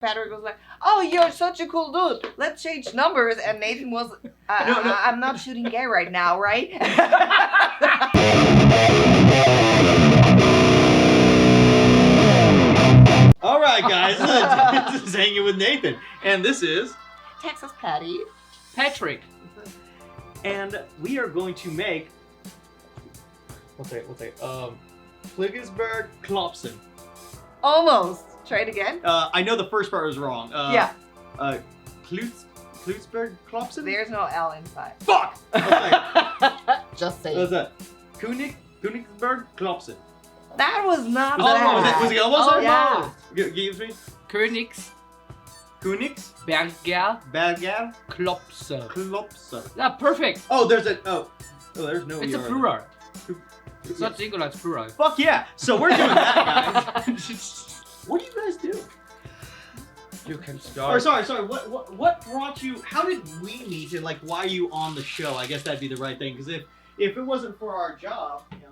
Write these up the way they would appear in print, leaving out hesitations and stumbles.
Patrick was like, "Oh, you're such a cool dude. Let's change numbers." And Nathan was, No. "I'm not shooting gay right now, right?" All right, guys. This is Hanging with Nathan, and this is Texas Patti. Patrick. And we are going to make Pliggesberg Klopsen. Almost. Try it again. I know the first part was wrong. Yeah. Klutzberg Klopsen? There's no L inside. Fuck! Okay. Just say What was it. that? Königsberg Klopsen. That was not Oh, bad. was it almost there? Yeah. Give me. Königsberger Berger Klopse. Klopsen. Yeah, perfect. Oh, there's no It's a ER. plural. It's not singular, it's plural. Fuck yeah! So we're doing that, guys. What do you guys do? You can Or start. sorry. What brought you? How did we meet? And like, why are you on the show? I guess that'd be the right thing. Because if it wasn't for our job, you know.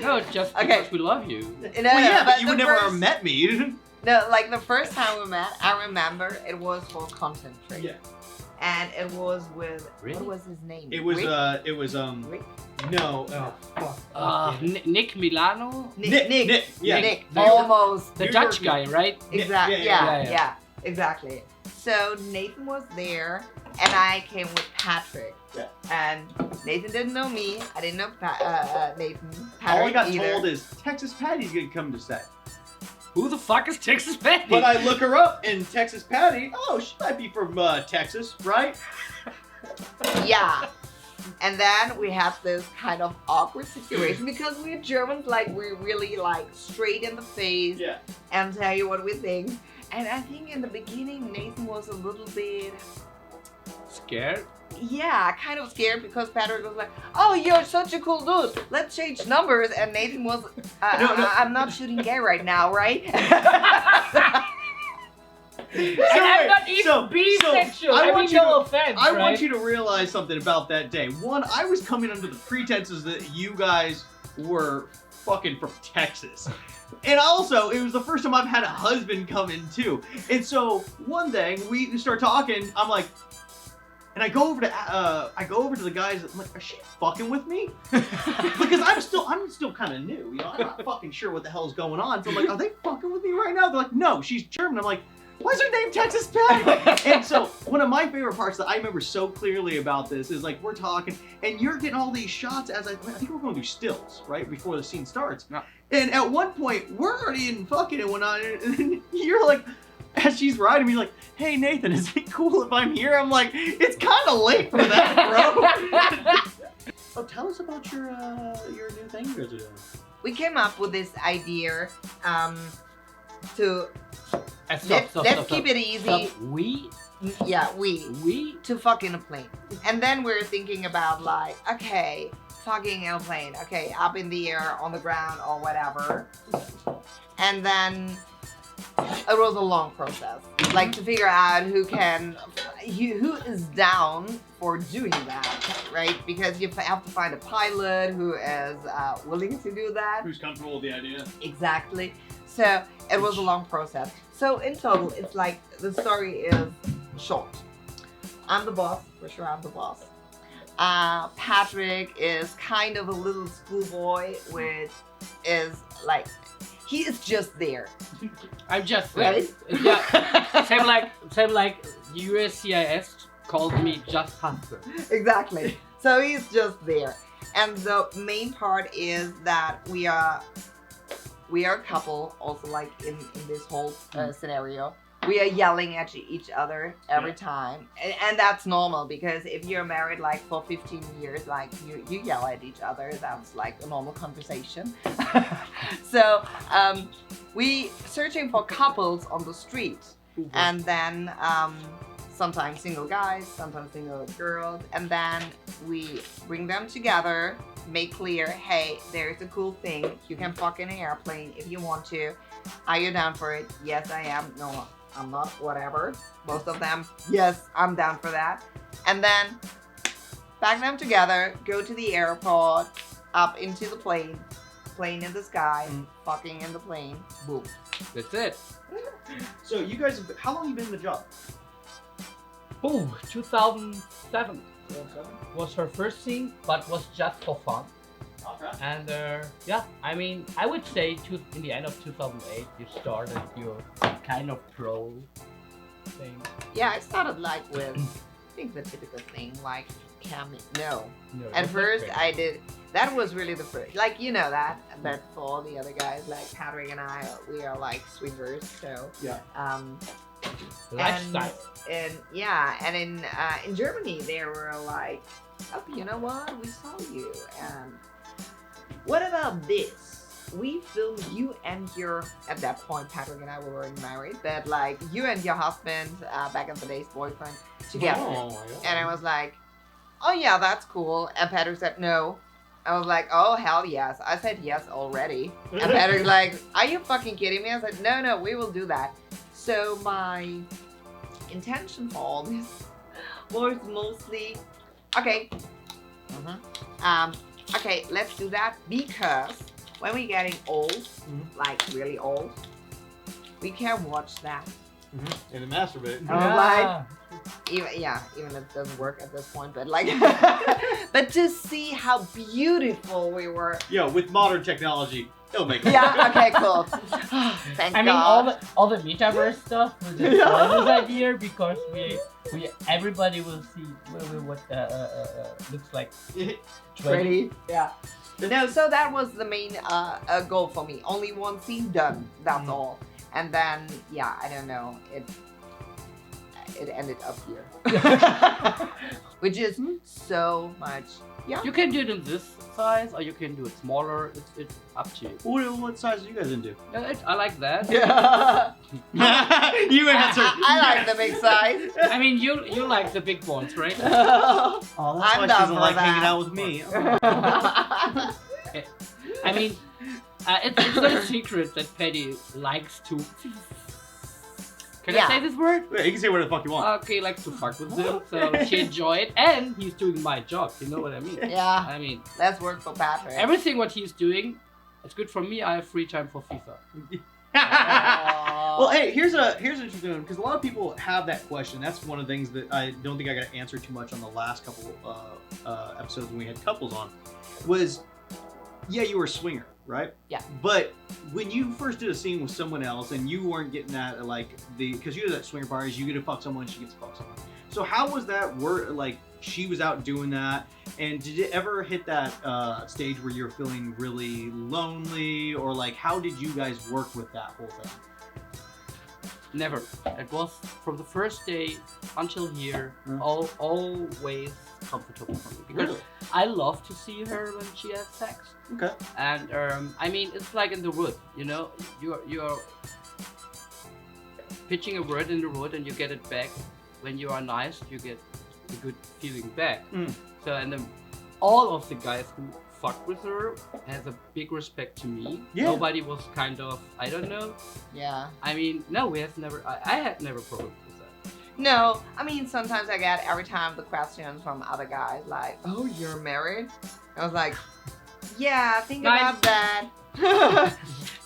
No, just Okay. because we love you. No, Well, yeah, but you the would never first- have met me. No, like the first time we met, I remember it was for content trade. Yeah. And it was with, Really? what was his name? It was Rick? Rick. Rick? No. Oh fuck. Nick Milano, Nick. Yeah. Nick. The- Almost. the You Dutch were- guy, right? Exactly. Yeah, Yeah, exactly. So Nathan was there, and I came with Patrick. Yeah. And Nathan didn't know me. I didn't know Nathan. All I Patrick got either. told is Texas Patty's gonna come to stay. Who the fuck is Texas Patti? But I look her up in Texas Patty. Oh, she might be from Texas, right? Yeah. And then we had this kind of awkward situation because we're Germans, like we're really like straight in the face Yeah. and tell you what we think. And I think in the beginning Nathan was a little bit, Scared? yeah, kind of scared because Patrick was like, "Oh, you're such a cool dude. Let's change numbers." And Nathan was, No. "I'm not shooting gay right now, right?" And I'm not even bisexual. I mean, no offense. I right? want you to realize something about that day. One, I was coming under the pretenses that you guys were fucking from Texas. And also, it was the first time I've had a husband come in too. And so one day we start talking. I'm like, and I go over to the guys. I'm like, "Are she fucking with me?" Because I'm still kind of new. You know, I'm not fucking sure what the hell's going on. So I'm like, "Are they fucking with me right now?" They're like, "No, she's German." I'm like, "Why is her name Texas Patty?" And so one of my favorite parts that I remember so clearly about this is like we're talking and you're getting all these shots as I think we're going to do stills right before the scene starts. Yeah. And at one point we're already in fucking and whatnot, and you're like, as she's riding me, like, "Hey Nathan, is it cool if I'm here?" I'm like, "It's kind of late for that, bro." Oh, tell us about your new thing you guys are doing. We came up with this idea to let's keep it easy. Stop. We To fuck in a plane. And then we're thinking about like, okay, fucking in a plane. Okay, up in the air, on the ground, or whatever. And then it was a long process. Like to figure out who is down for doing that, right? Because you have to find a pilot who is willing to do that. Who's comfortable with the idea? Exactly. So it was a long process. So in total, it's like the story is short. I'm the boss, for sure I'm the boss. Patrick is kind of a little schoolboy, which is like, he is just there. I'm just there. Right? Yeah. Same like USCIS called me just hustler. Exactly. So he's just there. And the main part is that we are a couple, also like in this whole scenario. We are yelling at each other every time. And that's normal because if you're married like for 15 years, like you yell at each other. That's like a normal conversation. So we searching for couples on the street. And then sometimes single guys, sometimes single girls. And then we bring them together, make clear, hey, there's a cool thing. You can fuck in an airplane if you want to. Are you down for it? Yes, I am. No, I'm not. Whatever. Most of them, yes, I'm down for that. And then pack them together, go to the airport, up into the plane in the sky, fucking in the plane, boom. That's it. So you guys, how long have you been in the job? Oh, 2007 was her first scene, but was just for fun. Okay. And yeah, I mean, I would say in the end of 2008, you started your kind of pro thing. Yeah, I started like with, I think the typical thing, like no. No, At it was first, great. I did. That was really the first. Like you know that. But for all the other guys, like Patrick and I, we are like swingers. So Yeah. Lifestyle. and yeah, and in Germany they were like, oh, you know what? We saw you. And what about this? We filmed you and your, at that point, Patrick and I were already married, but like you and your husband, back in the days, boyfriend, together. Oh my God. And I was like, oh yeah, that's cool. And Patrick said no. I was like, oh hell yes. I said yes already. And Patrick's like, are you fucking kidding me? I said, no, we will do that. So my intention for all this was mostly, okay, okay, let's do that, because when we're getting old, like really old, we can watch that. And the masturbate. Like, even if it doesn't work at this point, but like, but to see how beautiful we were. Yeah, with modern technology, it'll make it. Yeah. Okay. Cool. Thank I mean, God. all the metaverse stuff was just this idea because everybody will see what looks like. Pretty. Yeah. No. So that was the main goal for me. Only one scene done. That's all. And then yeah, I don't know. It ended up here, which is so much. Yeah. You can do it in this size, or you can do it smaller. It's up to you. What size are you guys into? I like that. Yeah. You answered. I like the big size. I mean, you like the big ones, right? Oh, that's I'm why she down doesn't for like that. hanging out with me. I mean, it's not a secret that Patti likes to. Can I say this word? Yeah, you can say whatever the fuck you want. Okay, likes to fuck with him, so she enjoyed it, and he's doing my job. You know what I mean? Yeah. I mean, Let's work for Patrick. everything what he's doing, it's good for me. I have free time for FIFA. Well, hey, here's an interesting one, because a lot of people have that question. That's one of the things that I don't think I got answered too much on the last couple episodes when we had couples on. Was, yeah, you were a swinger, right? Yeah. But when you first did a scene with someone else and you weren't getting that, like, because you do that swinger parties, you get to fuck someone, she gets to fuck someone. So how was that work? Like, she was out doing that, and did it ever hit that stage where you're feeling really lonely, or like, how did you guys work with that whole thing? Never. It was from the first day until here, Mm. always comfortable for me. Because Really? I love to see her when she has sex. Okay. And I mean, it's like in the wood, you know, you're pitching a word in the wood and you get it back. When you are nice, you get a good feeling back. Mm. So, and then all of the guys who fucked with her has a big respect to me. Yeah. Nobody was kind of, I don't know. Yeah. I mean, no, we have never, I had never problems with that. No, I mean, sometimes I get every time the questions from other guys like, oh, you're married? I was like, yeah, think about that.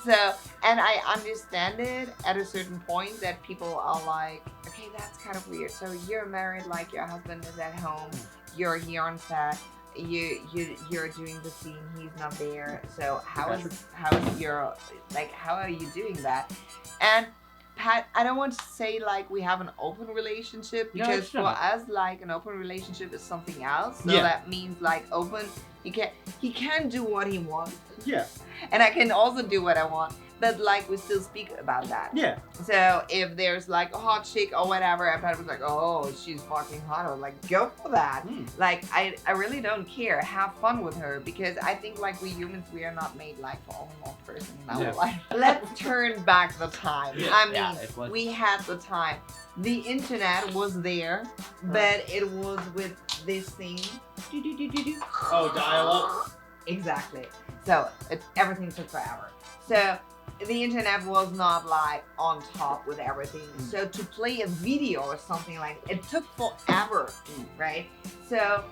So, and I understand it at a certain point that people are like, okay, that's kind of weird. So you're married, like your husband is at home, you're here on set, you're doing the scene, he's not there. So how is your, like, how are you doing that? And Pat, I don't want to say like we have an open relationship, because for us, like, an open relationship is something else. So that means like open, he can do what he wants. Yeah. And I can also do what I want. But like we still speak about that. Yeah. So if there's like a hot chick or whatever, and Pat was like, oh, she's fucking hot, I was like, go for that. Like I really don't care. Have fun with her, because I think like we humans, we are not made like for only one person in our life. Let's turn back the time. I mean, we had the time. The internet was there, but it was with this thing. Oh, dial up. Exactly. So everything took forever. So the internet was not like on top with everything. So to play a video or something like it took forever, right? So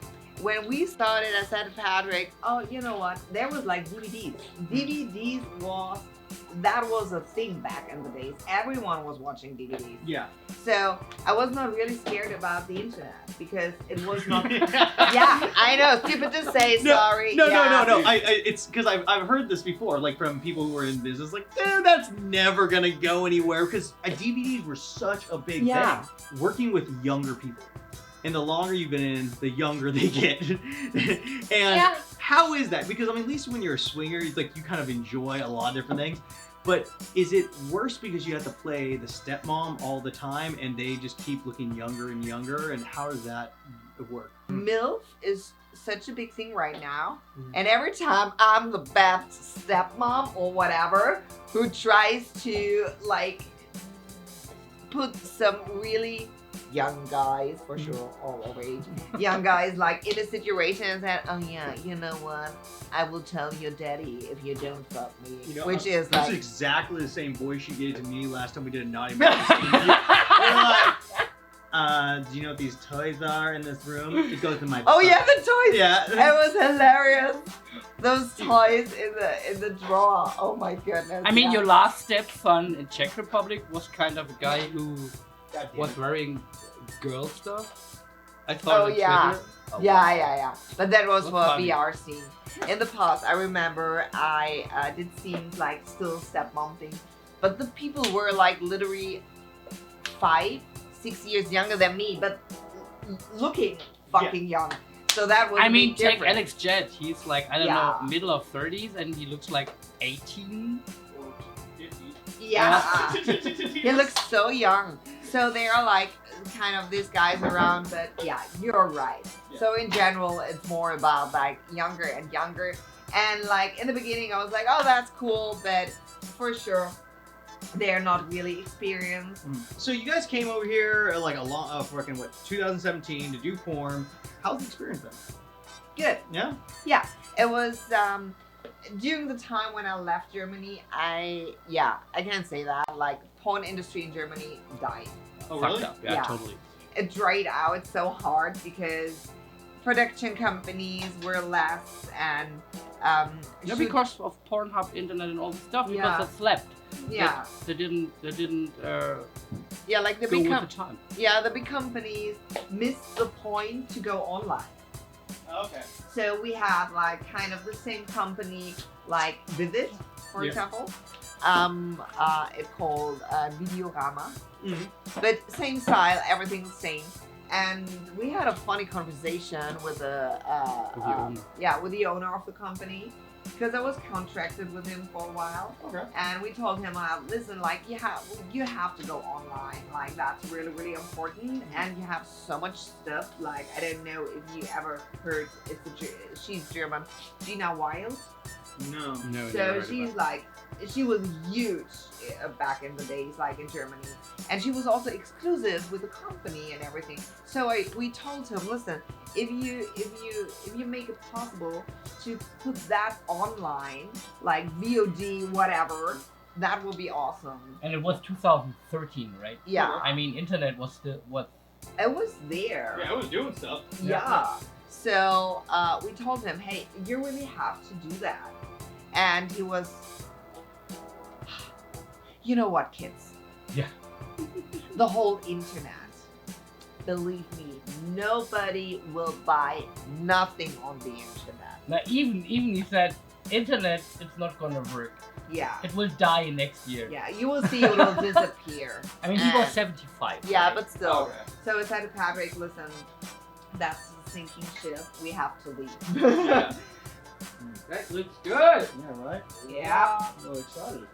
when we started, I said to Patrick, oh, you know what? There was like DVDs. DVDs was that was a thing back in the days. Everyone was watching DVDs. Yeah. So I was not really scared about the internet because it was not. Yeah, I know. Stupid to say. Sorry. No. Yeah. It's because I've heard this before, like from people who were in business, like, that's never gonna go anywhere because DVDs were such a big Yeah. thing. Working with younger people, and the longer you've been in, the younger they get. And Yeah. how is that? Because I mean, at least when you're a swinger, it's like you kind of enjoy a lot of different things. But is it worse because you have to play the stepmom all the time and they just keep looking younger and younger? And how does that work? MILF is such a big thing right now. Mhm. And every time I'm the best stepmom or whatever who tries to like put some really young guys, for sure, all over age, young guys like in a situation and said, oh yeah, you know what? I will tell your daddy if you don't fuck me. You know, Which is that's like, exactly the same voice you gave to me last time we did a naughty Mouse. You're like, do you know what these toys are in this room? It goes in my oh butt. yeah, the toys. Yeah. It was hilarious. Those toys in the drawer. Oh my goodness. I mean, yeah. your last stepson in Czech Republic was kind of a guy who God damn was it. wearing girl stuff. I thought Oh, on yeah. Twitter. Oh, Yeah. But that was That's for a funny. VR scene. In the past, I remember I did scenes like still stepmom thing, but the people were like literally 5, 6 years younger than me, but looking fucking young. So that was. I a mean, big take difference. Alex Jett. He's like, I don't Yeah. know, middle of 30s, and he looks like 18. Yeah. He looks so young. So they are like kind of these guys around, but yeah, you're right. Yeah. So in general, it's more about like younger and younger. And like in the beginning, I was like, oh, that's cool, but for sure, they're not really experienced. So you guys came over here like a long, fucking what, 2017 to do porn. How's the experience been? Good. Yeah. It was during the time when I left Germany. I can't say that. Like porn industry in Germany died. Oh Fucked really? up. Yeah, Yeah. totally. It dried out so hard because production companies were less and Yeah, shoot- because of Pornhub, internet, and all this stuff. Yeah. Because it slept. yeah They didn't like the go big with the time. the big companies missed the point to go online. Okay. So we had like kind of the same company like Vivid, for Yeah. example. It's called Videorama. Mhm. But same style, everything's the same. And we had a funny conversation with with the owner of the company, because I was contracted with him for a while. Okay. And we told him, listen, like you have to go online, like that's really, really important. And you have so much stuff. Like I don't know if you ever heard, she's German, Gina Wild. No. No. So she's like, she was huge back in the days, like in Germany, and she was also exclusive with the company and everything. So we told him, listen, if you make it possible to put that online, like VOD, whatever, that will be awesome. And it was 2013, right? Yeah, I mean, internet was still what? it was there. Yeah, I was doing stuff. Yeah. So we told him, hey, you really have to do that. And he was, you know what, kids? Yeah. The whole internet. Believe me, nobody will buy nothing on the internet. Now, even he said, internet, it's not gonna work. Yeah. It will die next year. Yeah, you will see it will disappear. I mean, he was And- 75. Yeah, right? but still. Okay. So I said to Patrick, listen, that's a sinking ship. We have to leave. Yeah. That looks good. Yeah, right? Yeah. I'm really excited.